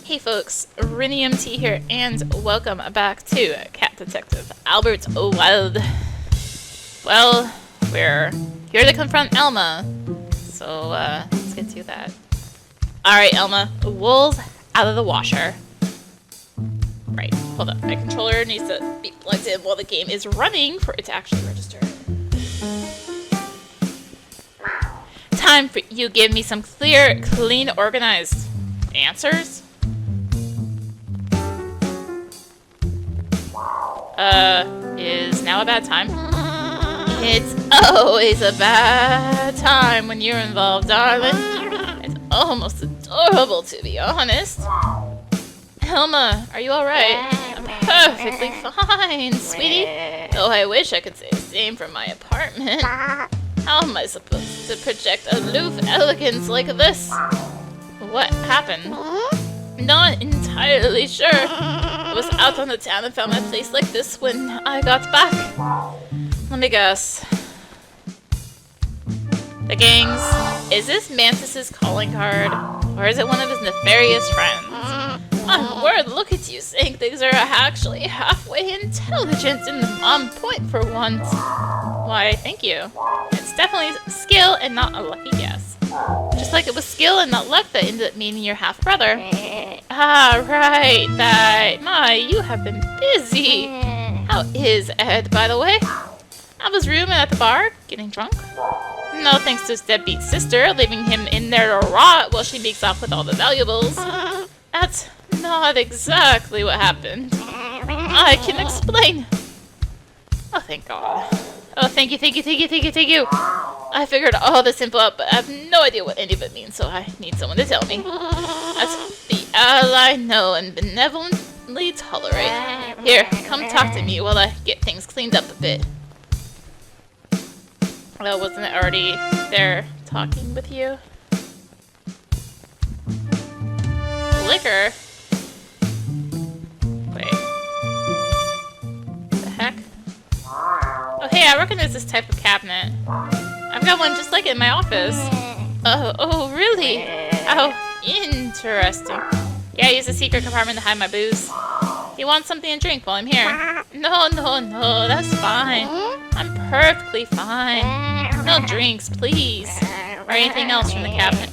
Hey folks, rinimt here, and welcome back to Cat Detective Albert Wilde. Well, we're here to confront Elma, so let's get to that. Alright Elma, the wool's out of the washer. Right, hold up, my controller needs to be plugged in while the game is running for it to actually register. Time for you give me some clear, clean, organized answers? Is now a bad time? It's always a bad time when you're involved, darling. It's almost adorable, to be honest. Elma, are you alright? I'm perfectly fine, sweetie. Though I wish I could say the same from my apartment. How am I supposed to project aloof elegance like this? What happened? Not entirely sure. I was out on the town and found my place like this when I got back. Let me guess. The gangs. Is this Mantis's calling card? Or is it one of his nefarious friends? My word, look at you saying things are actually halfway intelligent and on point for once. Why, thank you. It's definitely skill and not a lucky guess. Just like it was skill and not luck that ended up meeting your half-brother. Ah, right, that. My, you have been busy. How is Ed, by the way? I was rooming at the bar, getting drunk. No thanks to his deadbeat sister, leaving him in there to rot while she makes off with all the valuables. That's not exactly what happened. I can explain. Oh, thank God. Oh, thank you. I figured all this info out, but I have no idea what any of it means, so I need someone to tell me. That's the ally know and benevolently tolerate. Here, come talk to me while I get things cleaned up a bit. Well, wasn't it already there talking with you? Liquor? Wait. The heck? Oh, hey, I recognize this type of cabinet. I've got one just like it in my office. Oh, really? How interesting. Yeah, I use a secret compartment to hide my booze. You want something to drink while I'm here? No, that's fine. I'm perfectly fine. No drinks, please. Or anything else from the cabinet.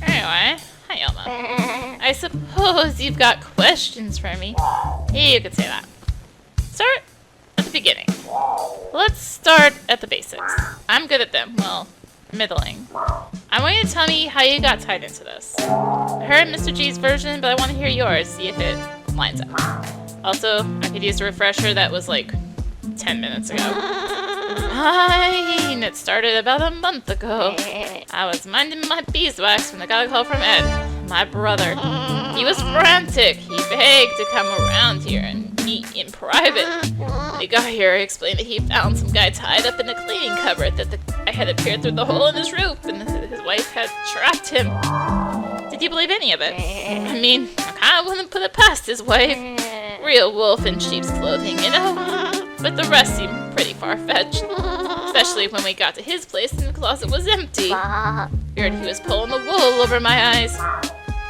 Anyway, hi Elma. I suppose you've got questions for me. You could say that. Start at the beginning. Let's start at the basics. I'm good at them. Well, middling. I want you to tell me how you got tied into this. I heard Mr. G's version, but I want to hear yours, see if it lines up. Also, I could use a refresher that was like 10 minutes ago. It started about a month ago. I was minding my beeswax when I got a call from Ed, my brother. He was frantic. He begged to come around here and meet in private. When he got here, he explained that he found some guy tied up in a cleaning cupboard, that the guy had appeared through the hole in his roof, and his wife had trapped him. Did you believe any of it? I mean, I kinda wouldn't put it past his wife. Real wolf in sheep's clothing, you know? But the rest seemed pretty far-fetched. Especially when we got to his place and the closet was empty. Feared he was pulling the wool over my eyes.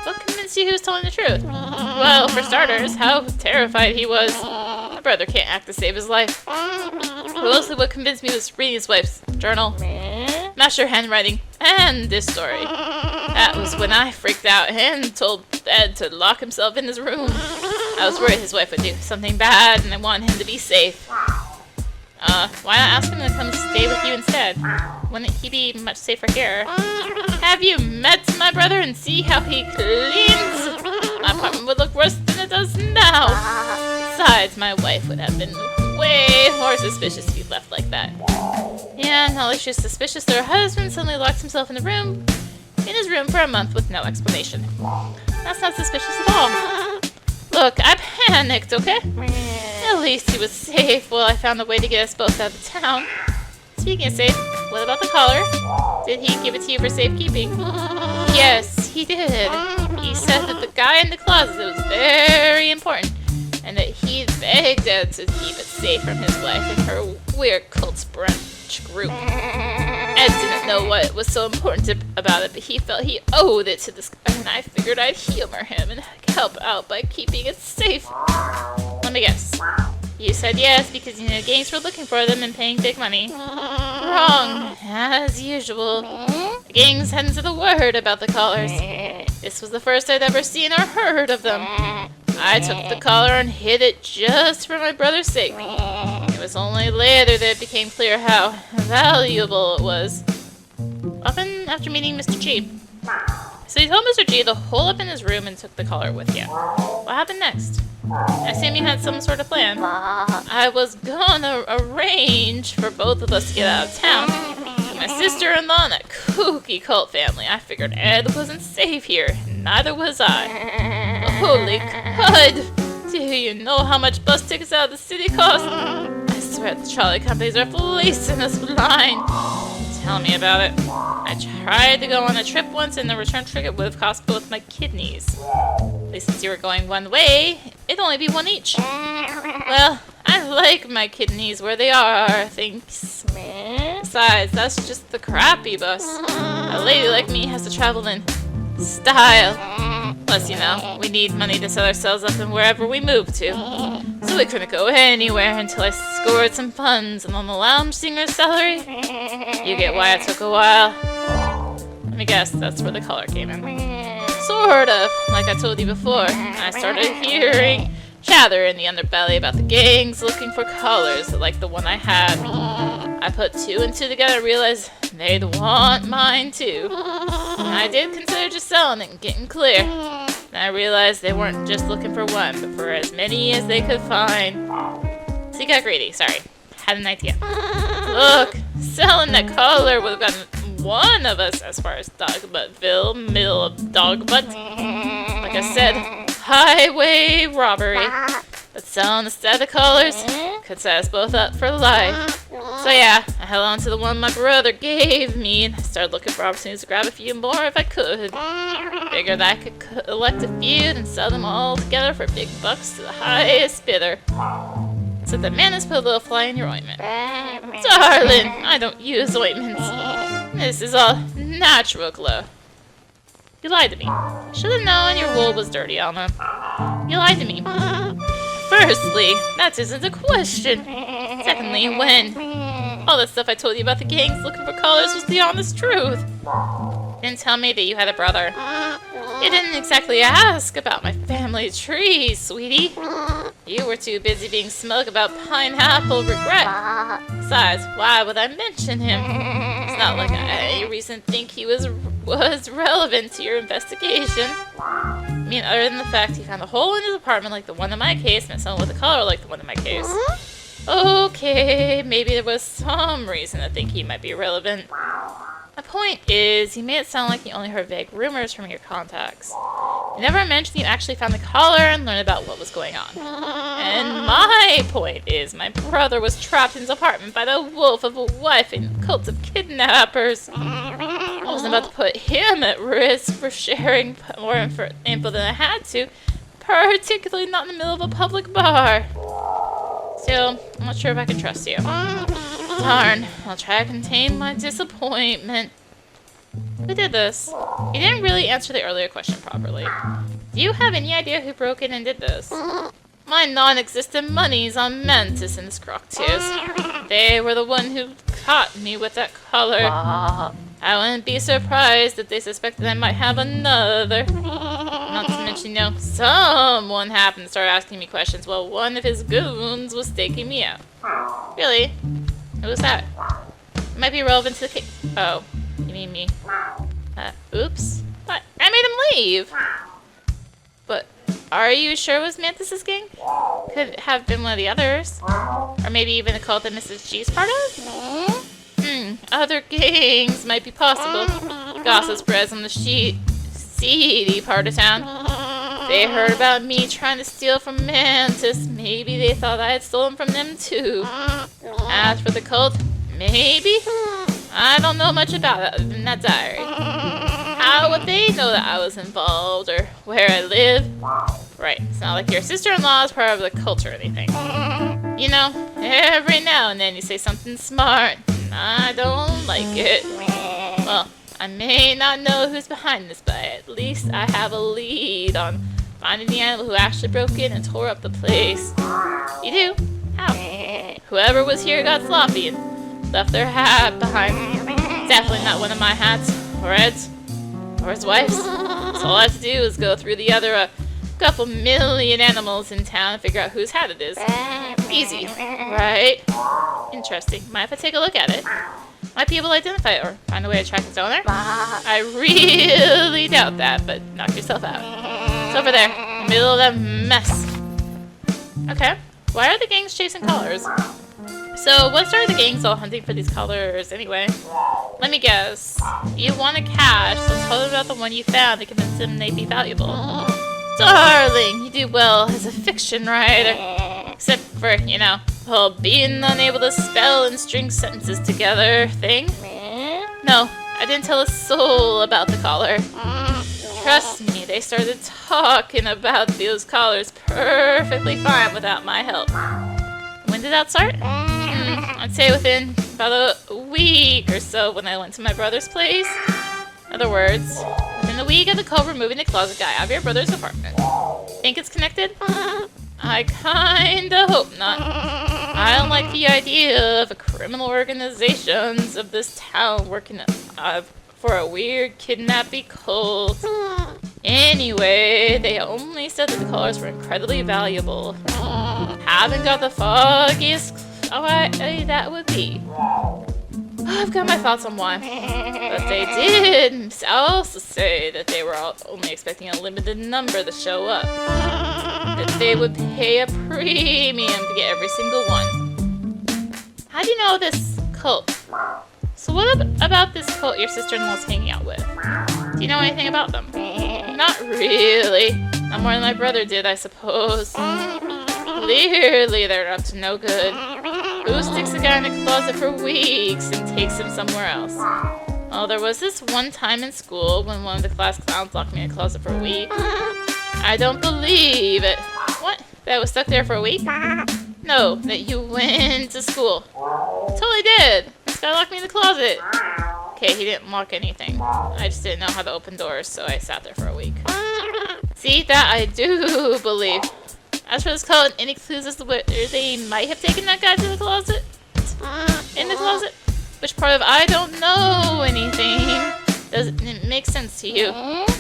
What convinced you he was telling the truth? Well, for starters, how terrified he was. My brother can't act to save his life. Mostly what convinced me was reading his wife's journal. Master handwriting, and this story. That was when I freaked out and told Ed to lock himself in his room. I was worried his wife would do something bad, and I wanted him to be safe. Why not ask him to come stay with you instead? Wouldn't he be much safer here? Have you met my brother and see how he cleans? My apartment would look worse than it does now. Besides, my wife would have been way more suspicious if you left like that. Yeah, not only she was suspicious that her husband suddenly locked himself in his room for a month with no explanation. That's not suspicious at all. Look, I panicked, okay? At least he was safe while I found a way to get us both out of town. Speaking of safe, what about the collar? Did he give it to you for safekeeping? Yes, he did. He said that the guy in the closet was very important, and that he begged Ed to keep it safe from his wife and her weird cult branch group. Ed didn't know what was so important about it, but he felt he owed it to this guy, and I figured I'd humor him and help out by keeping it safe. Let me guess. You said yes because you knew gangs were looking for them and paying big money. Wrong, as usual. The gangs hadn't said a word about the collars. This was the first I'd ever seen or heard of them. I took the collar and hid it just for my brother's sake. It was only later that it became clear how valuable it was. Often after meeting Mr. G. So you told Mr. G to hole up in his room and took the collar with you. What happened next? I assume you had some sort of plan. I was gonna arrange for both of us to get out of town. My sister-in-law and that kooky cult family. I figured Ed wasn't safe here. Neither was I. Holy crud! Do you know how much bus tickets out of the city cost? I swear the trolley companies are fleecing us blind. Tell me about it. I tried to go on a trip once and the return ticket would have cost both my kidneys. At least since you were going one way, it'd only be one each. Well, I like my kidneys where they are, thanks. Besides, that's just the crappy bus. A lady like me has to travel in style. Plus, you know, we need money to set ourselves up in wherever we move to. So we couldn't go anywhere until I scored some funds, and on the lounge singer's salary, you get why it took a while. Let me guess, that's where the color came in. Sort of, like I told you before. I started hearing chatter in the underbelly about the gangs looking for collars like the one I had. I put two and two together and realized they'd want mine too. And I did consider just selling it and getting clear. Then I realized they weren't just looking for one, but for as many as they could find. So you got greedy, sorry. Had an idea. Look, selling that collar would have gotten one of us as far as Dogbuttville, middle of Dogbutt. Like I said, highway robbery. But selling the set of collars could set us both up for life. So yeah, I held on to the one my brother gave me and I started looking for opportunities to grab a few more if I could. Figured I could collect a few and sell them all together for big bucks to the highest bidder. So the man has put a little fly in your ointment. Darling, I don't use ointments. This is all natural glow. You lied to me. Should have known your wool was dirty, Elma. You lied to me. Firstly, that isn't a question. Secondly, when? All the stuff I told you about the gangs looking for collars was the honest truth. You didn't tell me that you had a brother. You didn't exactly ask about my family tree, sweetie. You were too busy being smug about pineapple regret. Besides, why would I mention him? It's not like I had any reason to think he was relevant to your investigation. I mean, other than the fact he found a hole in his apartment like the one in my case, and someone with a collar like the one in my case. Okay, maybe there was some reason to think he might be relevant. My point is, you made it sound like you only heard vague rumors from your contacts. You never mentioned you actually found the collar and learned about what was going on. And my point is, my brother was trapped in his apartment by the wolf of a wife and cult of kidnappers. I wasn't about to put him at risk for sharing more info than I had to, particularly not in the middle of a public bar. Still, I'm not sure if I can trust you. Darn, I'll try to contain my disappointment. Who did this? You didn't really answer the earlier question properly. Do you have any idea who broke in and did this? My non-existent money's on Mantis and his Croctus. They were the one who caught me with that collar. I wouldn't be surprised if they suspected I might have another. Not to mention, you know, someone happened to start asking me questions while one of his goons was staking me out. Really? Who was that? It might be relevant to the case. Oh, you mean me? Oops. But I made him leave. But are you sure it was Mantis's gang? Could have been one of the others. Or maybe even a cult that Mrs. G's part of? Other gangs might be possible. Gossip spreads on the seedy part of town. They heard about me trying to steal from Mantis. Maybe they thought I had stolen from them too. As for the cult, maybe? I don't know much about it other than that diary. How would they know that I was involved or where I live? Right, it's not like your sister-in-law is part of the cult or anything. You know, every now and then you say something smart, and I don't like it. Well, I may not know who's behind this, but at least I have a lead on finding the animal who actually broke in and tore up the place. You do? How? Whoever was here got sloppy and left their hat behind. Definitely not one of my hats, or Ed's, or his wife's. So all I have to do is go through the other couple million animals in town and figure out whose hat it is. Easy, right? Interesting. Mind if I take a look at it? Might be able to identify it or find a way to track its owner. I really doubt that, but knock yourself out. It's over there, in the middle of that mess. Okay. Why are the gangs chasing collars? So, what started the gangs all hunting for these collars anyway? Let me guess. You want a cache, so tell them about the one you found to convince them they'd be valuable. Darling, you do well as a fiction writer. Except for, you know, the whole being unable to spell and string sentences together thing. No, I didn't tell a soul about the collar. Trust me, they started talking about those collars perfectly fine without my help. When did that start? I'd say within about a week or so when I went to my brother's place. In other words, within a week of the cove removing the closet guy out of your brother's apartment. Think it's connected? I kinda hope not. I don't like the idea of criminal organizations of this town working for a weird kidnapping cult. Anyway, they only said that the collars were incredibly valuable. Haven't got the foggiest why that would be. I've got my thoughts on why. But they did also say that they were only expecting a limited number to show up. That they would pay a premium to get every single one. How do you know this cult? So what about this cult your sister-in-law's hanging out with? Do you know anything about them? Not really. Not more than my brother did, I suppose. Clearly they're up to no good. Who sticks a guy in a closet for weeks and takes him somewhere else? Well, there was this one time in school when one of the class clowns locked me in a closet for a week. I don't believe it. What? That I was stuck there for a week? No, that you went to school. Totally did. This guy locked me in the closet. Okay, he didn't lock anything. I just didn't know how to open doors, so I sat there for a week. See, that I do believe. As for this cult, any clues as to where they might have taken that guy to the closet? In the closet? Which part of I don't know anything doesn't it make sense to you?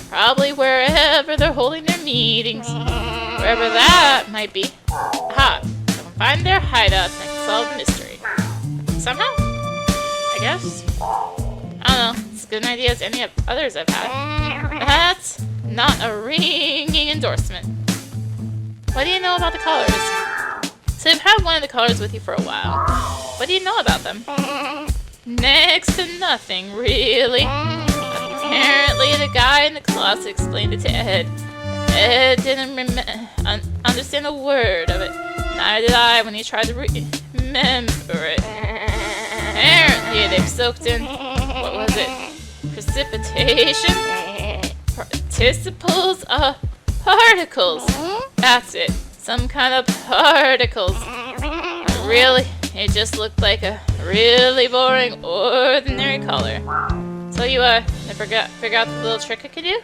Probably wherever they're holding their meetings. Wherever that might be. Aha! So I can find their hideouts and I can solve the mystery. Somehow? I guess? I don't know. It's as good an idea as any of others I've had. That's not a ringing endorsement. What do you know about the collars? So you've had one of the collars with you for a while. What do you know about them? Next to nothing, really. Apparently the guy in the closet explained it to Ed. Ed didn't understand a word of it. Neither did I when he tried to remember it. Apparently they've soaked in, what was it? Precipitation? Participles? Particles. That's it. Some kind of particles. Really, it just looked like a really boring, ordinary collar. So you figure out the little trick I could do?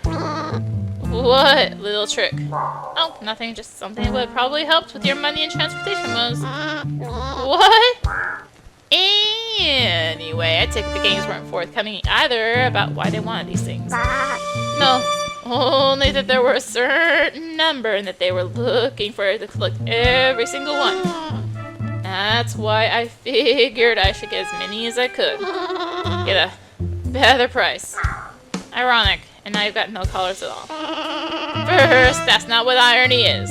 What little trick? Oh, nothing. Just something that would probably helped with your money and transportation woes. What? Anyway, I take it the gangs weren't forthcoming either about why they wanted these things. No. Only that there were a certain number and that they were looking for it to collect every single one. That's why I figured I should get as many as I could. Get a better price. Ironic, and now you've got no collars at all. First, that's not what irony is.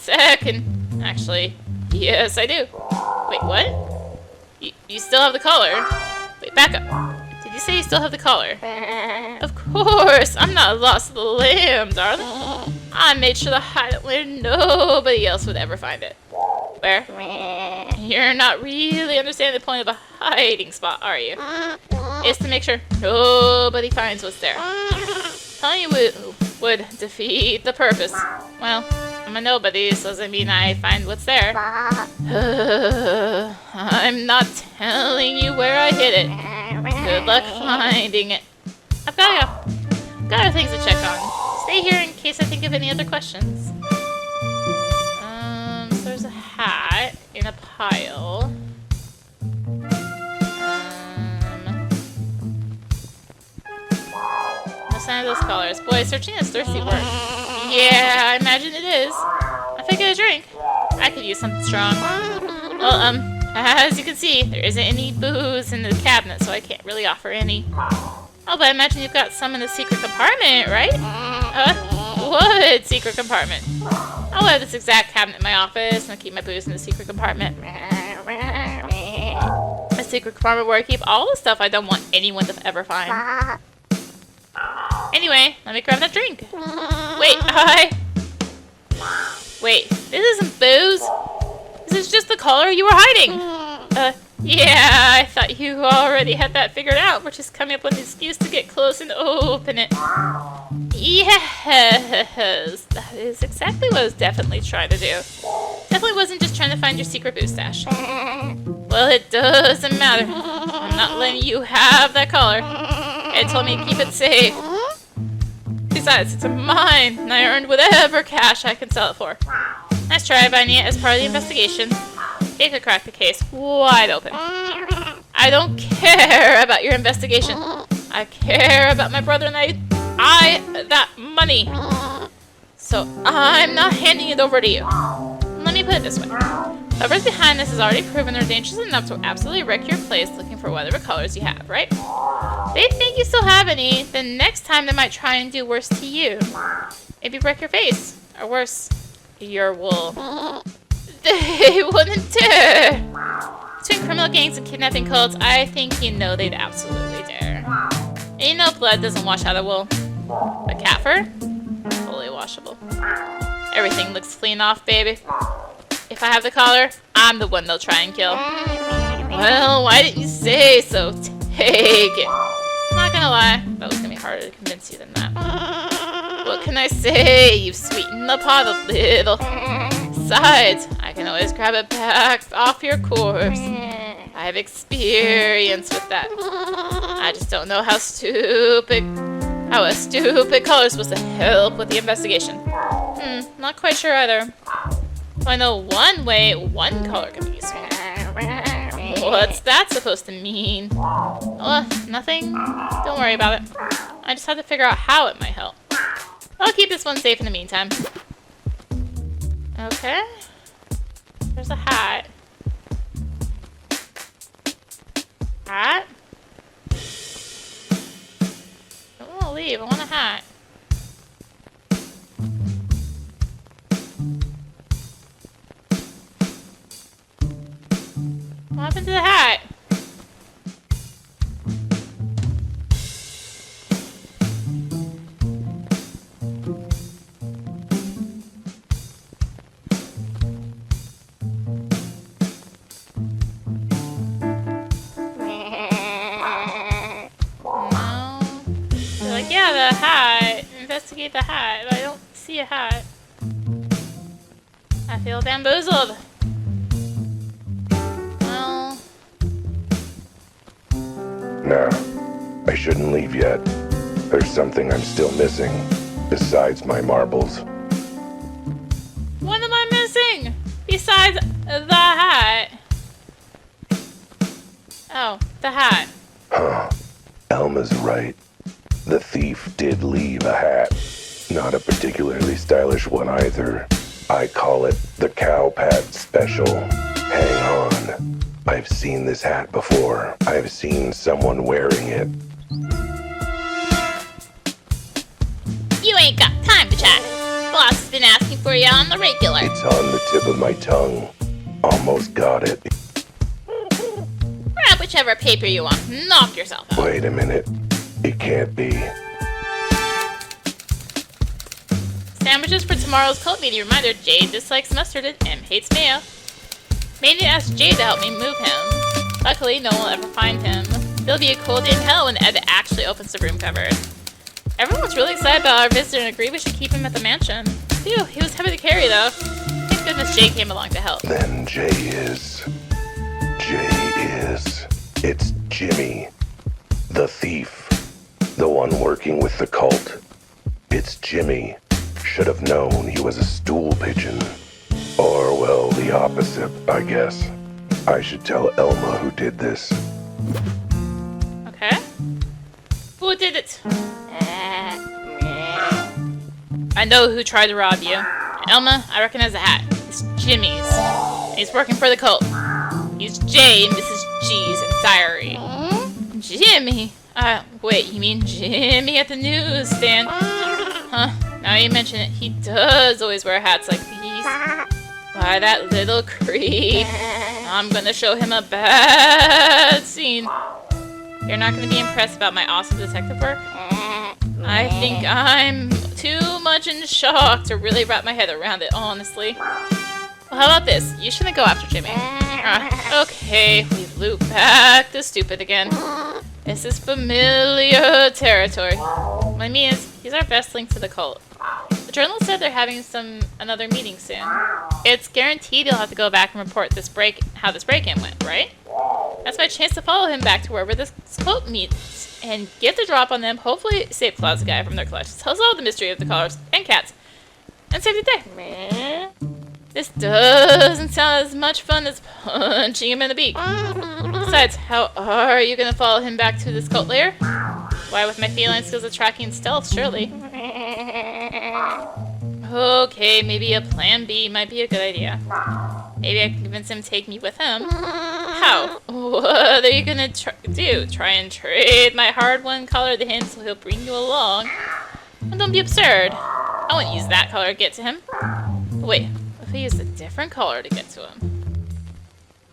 Second, actually, yes I do. Wait, what? You still have the collar? Wait, back up. Did you say you still have the collar? Of course! I'm not lost to the lamb, darling. I made sure to hide it where nobody else would ever find it. Where? You're not really understanding the point of a hiding spot, are you? It's to make sure nobody finds what's there. Telling you would defeat the purpose. Well, I'm a nobody, so doesn't mean I find what's there. I'm not telling you where I hid it. Good luck finding it. I've got other things to check on. Stay here in case I think of any other questions. So there's a hat in a pile. No sign of those colors. Boy, searching is thirsty work. Yeah, I imagine it is. I think I drink. I could use something strong. Well, as you can see, there isn't any booze in the cabinet, so I can't really offer any. Oh, but I imagine you've got some in the secret compartment, right? What secret compartment? I'll have this exact cabinet in my office, and I'll keep my booze in the secret compartment. A secret compartment where I keep all the stuff I don't want anyone to ever find. Anyway, let me grab that drink. Wait, hi. Wait, this isn't booze. This is just the color you were hiding. Yeah, I thought you already had that figured out. We're just coming up with an excuse to get close and open it. Yes, that is exactly what I was definitely trying to do. Definitely wasn't just trying to find your secret booze stash. Well, it doesn't matter. I'm not letting you have that color. It told me to keep it safe. Besides, it's mine, and I earned whatever cash I can sell it for. Nice try finding it as part of the investigation. It could crack the case wide open. I don't care about your investigation. I care about my brother and that money. So I'm not handing it over to you. Let me put it this way. Whoever's behind this has already proven they're dangerous enough to absolutely wreck your place looking for whatever colors you have, right? They think you still have any, then next time they might try and do worse to you. Maybe break your face, or worse, your wool. They wouldn't dare! Between criminal gangs and kidnapping cults, I think you know they'd absolutely dare. And you know blood doesn't wash out of wool. But cat fur? Fully washable. Everything looks clean off, baby. If I have the collar, I'm the one they'll try and kill. Well, why didn't you say so? Take it. I'm not gonna lie, that was gonna be harder to convince you than that. What can I say? You've sweetened the pot a little. Besides, I can always grab it back off your corpse. I have experience with that. I just don't know how a stupid color is supposed to help with the investigation. Not quite sure either. I know one way one color can be useful. What's that supposed to mean? Nothing. Don't worry about it. I just have to figure out how it might help. I'll keep this one safe in the meantime. Okay. There's a hat. Hat? I don't want to leave. I want a hat. What happened to the hat? Yeah, the hat. Investigate the hat, but I don't see a hat. I feel bamboozled. Well... No, I shouldn't leave yet. There's something I'm still missing, besides my marbles. What am I missing? Besides the hat? Oh, the hat. Huh. Elma's right. The thief did leave a hat. Not a particularly stylish one either. I call it the cow pad special. Hang on. I've seen this hat before. I've seen someone wearing it. You ain't got time to chat. Boss has been asking for you on the regular. It's on the tip of my tongue. Almost got it. Grab whichever paper you want. Knock yourself out. Wait a minute. It can't be. Sandwiches for tomorrow's cult meeting. Reminder, Jade dislikes mustard and M hates mayo. Maybe ask Jade to help me move him. Luckily, no one will ever find him. There'll be a cold in hell when Ed actually opens the room cupboard. Everyone's really excited about our visitor and agreed we should keep him at the mansion. Phew, he was heavy to carry though. Thank goodness Jay came along to help. Then Jay is... It's Jimmy. The thief. The one working with the cult. It's Jimmy. Should have known he was a stool pigeon. Or, well, the opposite, I guess. I should tell Elma who did this. Okay. Who did it? I know who tried to rob you. Elma, I recognize the hat. It's Jimmy's. And he's working for the cult. He's J in Mrs. G's diary. Jimmy? Wait, you mean Jimmy at the newsstand? Huh, now you mention it, he does always wear hats like these. Why, that little creep. I'm gonna show him a bad scene. You're not gonna be impressed about my awesome detective work? I think I'm too much in shock to really wrap my head around it, honestly. Well, how about this? You shouldn't go after Jimmy. Okay, we loop back to stupid again. This is familiar territory. What I mean is, he's our best link to the cult. The journal said they're having another meeting soon. It's guaranteed you'll have to go back and report how this break-in went, right? That's my chance to follow him back to wherever this cult meets and get the drop on them. Hopefully save Cloud's guy from their collections. Tell us all the mystery of the collars and cats. And save the day. This doesn't sound as much fun as punching him in the beak. Besides, how are you going to follow him back to this cult lair? Why, with my feline skills of tracking and stealth, surely. Okay, maybe a plan B might be a good idea. Maybe I can convince him to take me with him. How? What are you going to do? Try and trade my hard-won collar to him so he'll bring you along? And don't be absurd. I won't use that collar to get to him. Wait. I use a different color to get to him.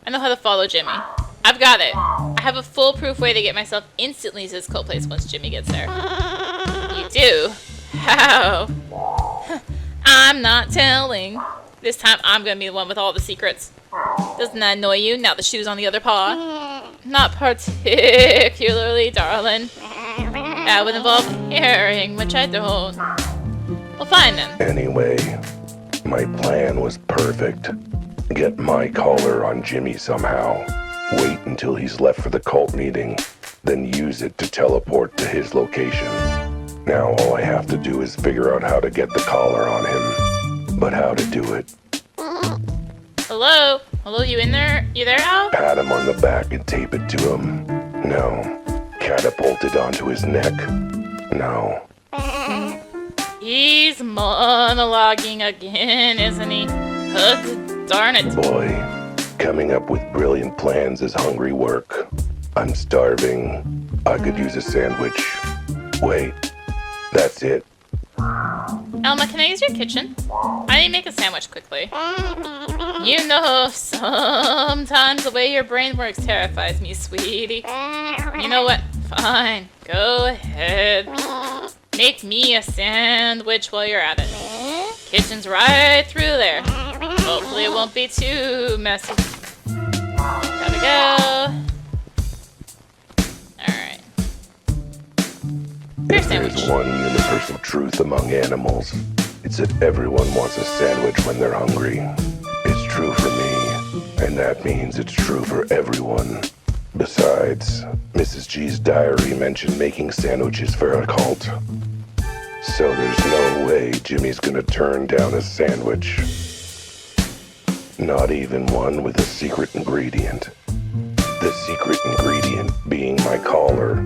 I know how to follow Jimmy. I've got it. I have a foolproof way to get myself instantly to this cult place once Jimmy gets there. You do? How? I'm not telling. This time I'm gonna be the one with all the secrets. Doesn't that annoy you now the shoe's on the other paw? Not particularly, darling. That would involve caring, which I don't. Well, fine then. Anyway, my plan was perfect. Get my collar on Jimmy somehow. Wait until he's left for the cult meeting, then use it to teleport to his location. Now all I have to do is figure out how to get the collar on him. But how to do it? Hello? Hello, you in there? You there, Al? Pat him on the back and tape it to him. No. Catapult it onto his neck. No. He's monologuing again, isn't he? Darn it. Boy, coming up with brilliant plans is hungry work. I'm starving. I could use a sandwich. Wait, that's it. Elma, can I use your kitchen? I need to make a sandwich quickly. You know, sometimes the way your brain works terrifies me, sweetie. You know what? Fine. Go ahead. Make me a sandwich while you're at it. Kitchen's right through there. Hopefully it won't be too messy. Gotta go. Alright. Fair If sandwich. there's one universal truth among animals, it's that everyone wants a sandwich when they're hungry. It's true for me, and that means it's true for everyone. Besides, Mrs. G's diary mentioned making sandwiches for a cult. So there's no way Jimmy's gonna turn down a sandwich. Not even one with a secret ingredient. The secret ingredient being my collar.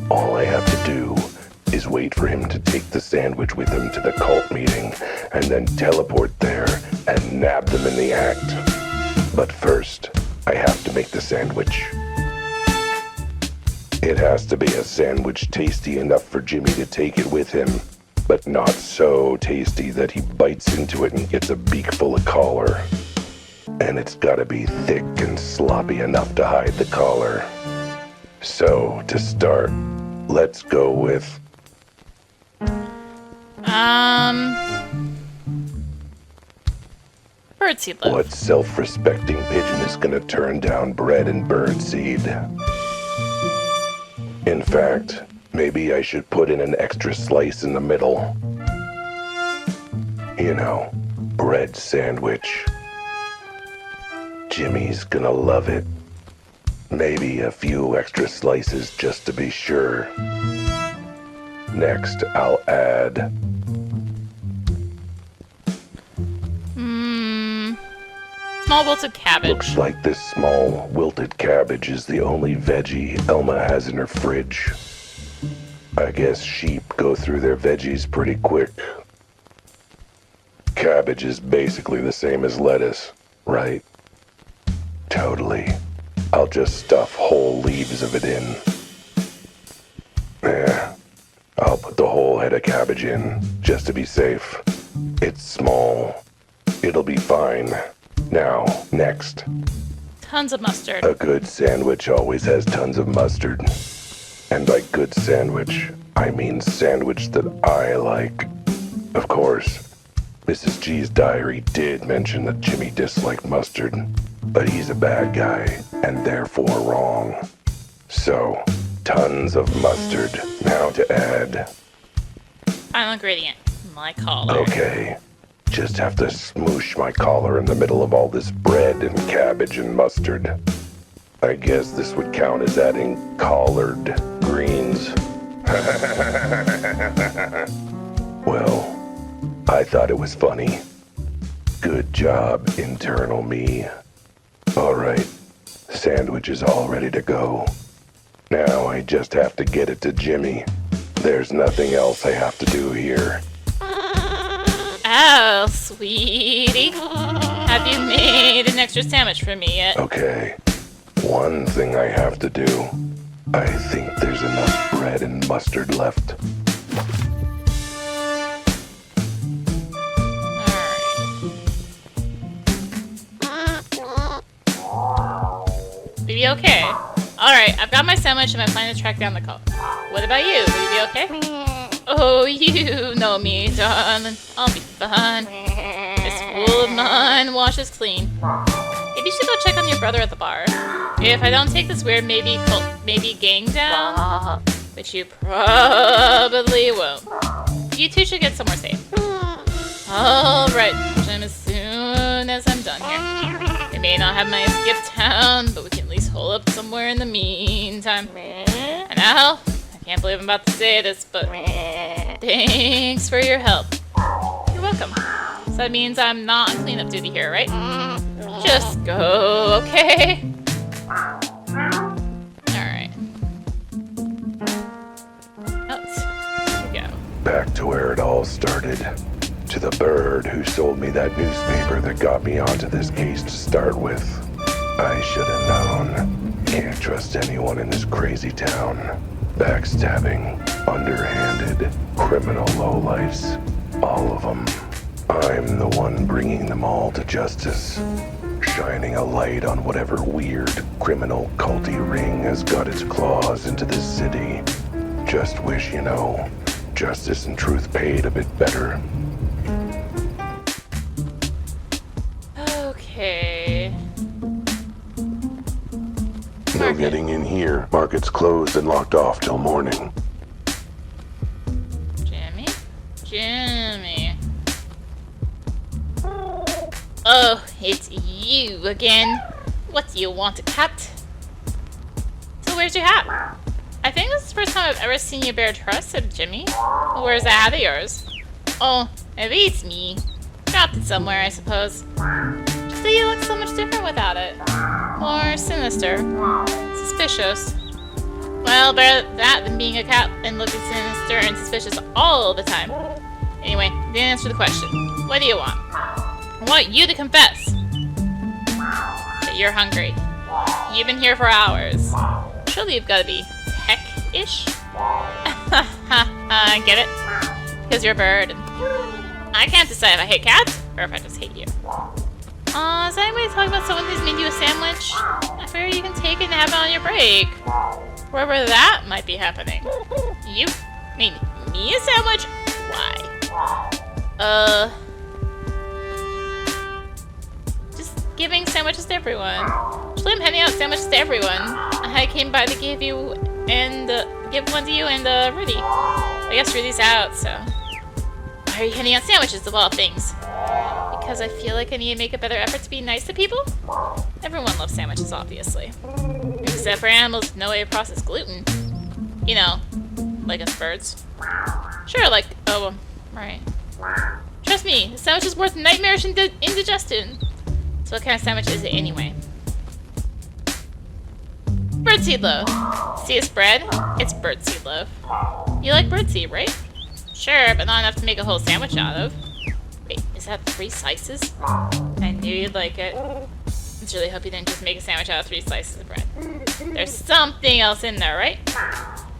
All I have to do is wait for him to take the sandwich with him to the cult meeting and then teleport there and nab them in the act. But first, I have to make the sandwich. It has to be a sandwich tasty enough for Jimmy to take it with him, but not so tasty that he bites into it and gets a beak full of collar. And it's gotta be thick and sloppy enough to hide the collar. So, to start, let's go with... Birdseed loaf. What self-respecting pigeon is gonna turn down bread and birdseed? In fact, maybe I should put in an extra slice in the middle. You know, bread sandwich. Jimmy's gonna love it. Maybe a few extra slices just to be sure. Next, I'll add... Small wilted cabbage. Looks like this small wilted cabbage is the only veggie Elma has in her fridge. I guess sheep go through their veggies pretty quick. Cabbage is basically the same as lettuce, right? Totally. I'll just stuff whole leaves of it in. Yeah, I'll put the whole head of cabbage in, just to be safe. It's small. It'll be fine. Now, next. Tons of mustard. A good sandwich always has tons of mustard. And by good sandwich, I mean sandwich that I like. Of course, Mrs. G's diary did mention that Jimmy disliked mustard, but he's a bad guy, and therefore wrong. So, tons of mustard. Now to add. Final ingredient. My collar. Okay. Just have to smoosh my collar in the middle of all this bread and cabbage and mustard. I guess this would count as adding collard greens. Well, I thought it was funny. Good job, internal me. Alright, sandwich is all ready to go. Now I just have to get it to Jimmy. There's nothing else I have to do here. Oh, sweetie. Have you made an extra sandwich for me yet? Okay, one thing I have to do. I think there's enough bread and mustard left. Alright. Will you be okay? Alright, I've got my sandwich and I'm planning to track down the collar. What about you? Will you be okay? Oh, you know me, darling. I'll be fine. This wool of mine washes clean. Maybe you should go check on your brother at the bar. If I don't take this weird maybe gang down, which you probably won't, you two should get somewhere safe. Alright, Jim, as soon as I'm done here. We may not have my skip town, but we can at least hole up somewhere in the meantime. And now, I can't believe I'm about to say this, but thanks for your help. You're welcome. So that means I'm not on cleanup duty here, right? Just go, okay? Alright. Here we go. Back to where it all started. To the bird who sold me that newspaper that got me onto this case to start with. I should have known. Can't trust anyone in this crazy town. Backstabbing, underhanded, criminal lowlifes. All of them. I'm the one bringing them all to justice. Shining a light on whatever weird, criminal, culty ring has got its claws into this city. Just wish, justice and truth paid a bit better. Okay. No getting in here. Market's closed and locked off till morning. Jimmy. Oh, it's you again. What do you want, a cat? So where's your hat? I think this is the first time I've ever seen you bear trust, said Jimmy. Where's that hat of yours? Oh, maybe it's me. Dropped it somewhere, I suppose. Just that you look so much different without it. More sinister. Suspicious. Well, better that than being a cat and looking sinister and suspicious all the time. Anyway, didn't answer the question. What do you want? I want you to confess that you're hungry. You've been here for hours. Surely you've got to be tech-ish? Get it? Because you're a bird. And I can't decide if I hate cats or if I just hate you. Is anybody talking about someone who's made you a sandwich? I figure you can take it and have it on your break. Wherever that might be happening. You made me a sandwich? Why? Just giving sandwiches to everyone. Actually, I'm handing out sandwiches to everyone. I came by to give one to you and Rudy. I guess Rudy's out, so. Why are you handing out sandwiches of all things? Because I feel like I need to make a better effort to be nice to people? Everyone loves sandwiches, obviously. Maybe Except for animals with no way to process gluten. You know, like us birds. Sure, like, oh, right. Trust me, the sandwich is worth nightmarish indigestion. So what kind of sandwich is it anyway? Birdseed loaf. See a spread? It's birdseed loaf. You like birdseed, right? Sure, but not enough to make a whole sandwich out of. Wait, is that 3 slices? I knew you'd like it. I just really hope you didn't just make a sandwich out of 3 slices of bread. There's something else in there, right?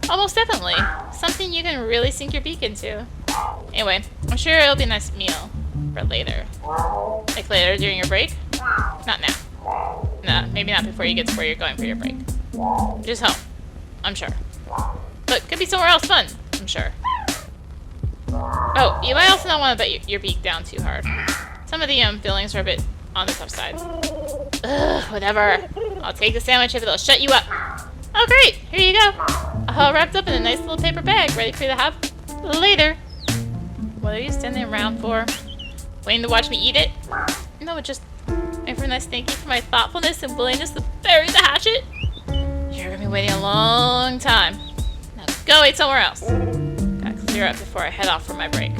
Almost definitely. Something you can really sink your beak into. Anyway, I'm sure it'll be a nice meal for later. Like later during your break? Not now. No, maybe not before you get to where you're going for your break. Just home. I'm sure. But could be somewhere else fun. I'm sure. Oh, you might also not want to bet your beak down too hard. Some of the fillings are a bit on the tough side. Ugh, whatever. I'll take the sandwich if it'll shut you up. Oh great, here you go. All wrapped up in a nice little paper bag, ready for you to have later. What are you standing around for? Waiting to watch me eat it? No, just waiting for a nice thank you for my thoughtfulness and willingness to bury the hatchet. You're gonna be waiting a long time. Now go eat somewhere else. Gotta clear up before I head off for my break.